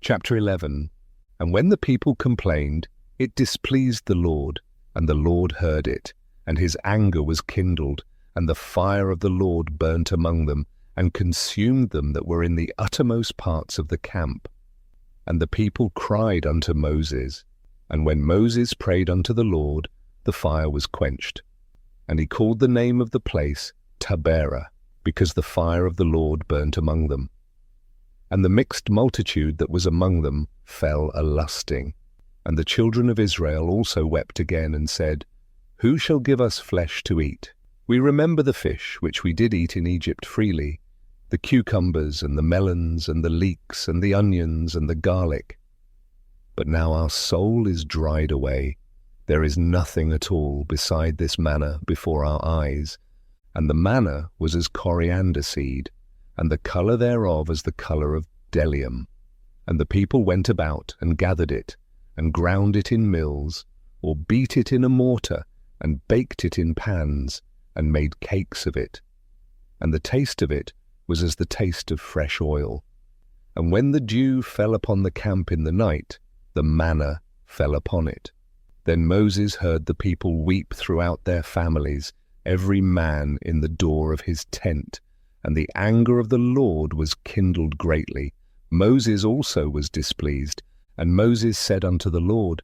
Chapter 11. And when the people complained, it displeased the Lord, and the Lord heard it, and his anger was kindled, and the fire of the Lord burnt among them, and consumed them that were in the uttermost parts of the camp. And the people cried unto Moses, and when Moses prayed unto the Lord, the fire was quenched. And he called the name of the place Taberah, because the fire of the Lord burnt among them. And the mixed multitude that was among them fell a-lusting. And the children of Israel also wept again, and said, Who shall give us flesh to eat? We remember the fish which we did eat in Egypt freely, the cucumbers and the melons and the leeks and the onions and the garlic. But now our soul is dried away. There is nothing at all beside this manna before our eyes. And the manna was as coriander seed, and the colour thereof as the colour of bdellium. And the people went about and gathered it, and ground it in mills, or beat it in a mortar, and baked it in pans, and made cakes of it. And the taste of it was as the taste of fresh oil. And when the dew fell upon the camp in the night, the manna fell upon it. Then Moses heard the people weep throughout their families, every man in the door of his tent. And the anger of the Lord was kindled greatly. Moses also was displeased. And Moses said unto the Lord,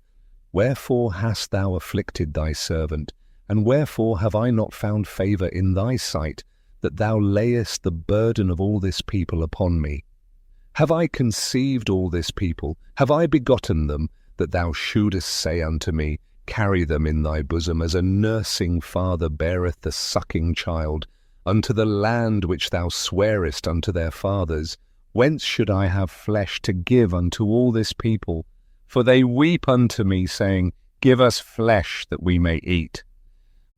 Wherefore hast thou afflicted thy servant? And wherefore have I not found favour in thy sight, that thou layest the burden of all this people upon me? Have I conceived all this people? Have I begotten them, that thou shouldest say unto me, Carry them in thy bosom, as a nursing father beareth the sucking child, unto the land which thou swarest unto their fathers? Whence should I have flesh to give unto all this people? For they weep unto me, saying, Give us flesh that we may eat.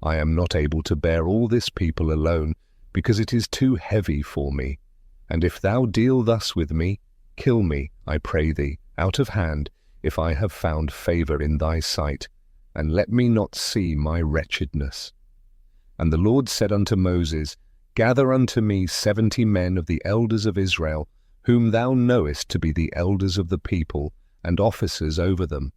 I am not able to bear all this people alone, because it is too heavy for me. And if thou deal thus with me, kill me, I pray thee, out of hand, if I have found favour in thy sight, and let me not see my wretchedness. And the Lord said unto Moses, Gather unto me 70 men of the elders of Israel, whom thou knowest to be the elders of the people, and officers over them,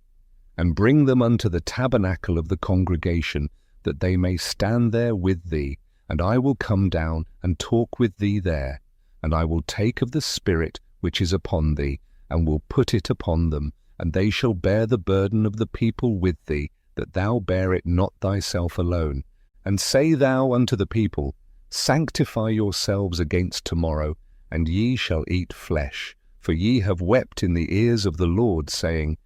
and bring them unto the tabernacle of the congregation, that they may stand there with thee, and I will come down and talk with thee there, and I will take of the Spirit which is upon thee, and will put it upon them, and they shall bear the burden of the people with thee, that thou bear it not thyself alone. And say thou unto the people, Sanctify yourselves against tomorrow, and ye shall eat flesh, for ye have wept in the ears of the Lord, saying,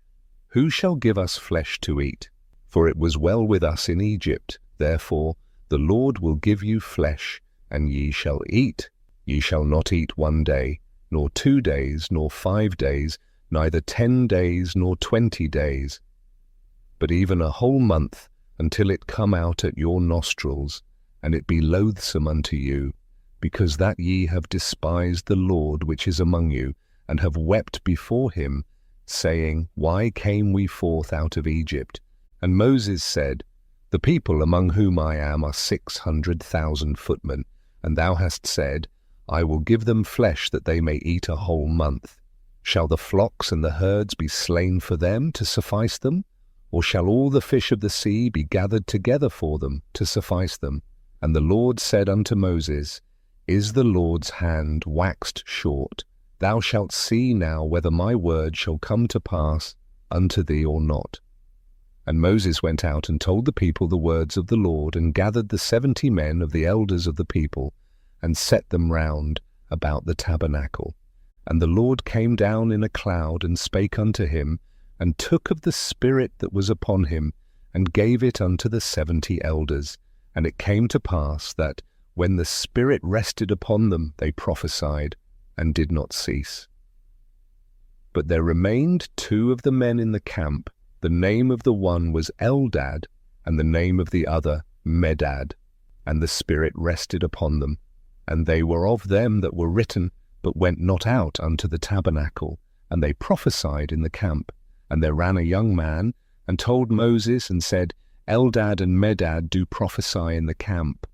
Who shall give us flesh to eat? For it was well with us in Egypt. Therefore the Lord will give you flesh, and ye shall eat. Ye shall not eat 1 day, nor 2 days, nor 5 days, neither 10 days, nor 20 days, but even a whole month, until it come out at your nostrils, and it be loathsome unto you, because that ye have despised the Lord which is among you, and have wept before him, saying, Why came we forth out of Egypt? And Moses said, The people among whom I am are 600,000 footmen, and thou hast said, I will give them flesh that they may eat a whole month. Shall the flocks and the herds be slain for them to suffice them? Or shall all the fish of the sea be gathered together for them to suffice them? And the Lord said unto Moses, Is the Lord's hand waxed short? Thou shalt see now whether my word shall come to pass unto thee or not. And Moses went out and told the people the words of the Lord, and gathered the 70 men of the elders of the people, and set them round about the tabernacle. And the Lord came down in a cloud, and spake unto him, and took of the Spirit that was upon him, and gave it unto the 70 elders. And it came to pass that, when the Spirit rested upon them, they prophesied, and did not cease. But there remained 2 of the men in the camp. The name of the one was Eldad, and the name of the other Medad. And the Spirit rested upon them. And they were of them that were written, but went not out unto the tabernacle. And they prophesied in the camp. And there ran a young man, and told Moses, and said, Eldad and Medad do prophesy in the camp.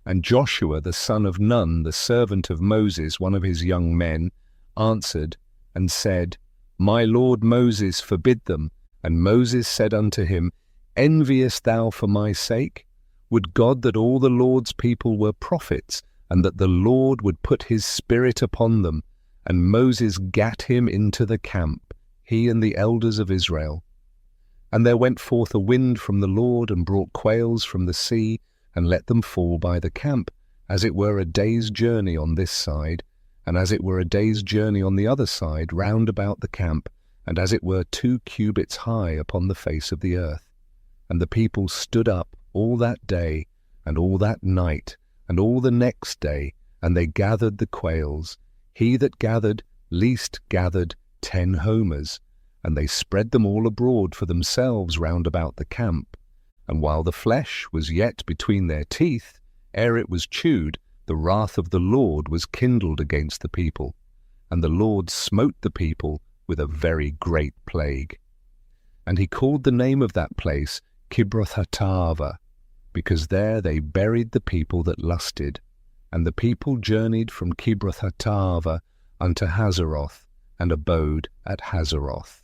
And Joshua the son of Nun, the servant of Moses, one of his young men, answered and said, My lord Moses forbid them. And Moses said unto him, Enviest thou for my sake? Would God that all the Lord's people were prophets, and that the Lord would put his spirit upon them. And Moses gat him into the camp, he and the elders of Israel. And there went forth a wind from the Lord, and brought quails from the sea, and let them fall by the camp, as it were a day's journey on this side, and as it were a day's journey on the other side, round about the camp, and as it were 2 cubits high upon the face of the earth. And the people stood up all that day, and all that night, and all the next day, and they gathered the quails. He that gathered least gathered 10 homers, and they spread them all abroad for themselves round about the camp. And while the flesh was yet between their teeth, ere it was chewed, the wrath of the Lord was kindled against the people, and the Lord smote the people with a very great plague. And he called the name of that place Kibroth-Hattaavah, because there they buried the people that lusted. And the people journeyed from Kibroth-Hattaavah unto Hazeroth, and abode at Hazeroth.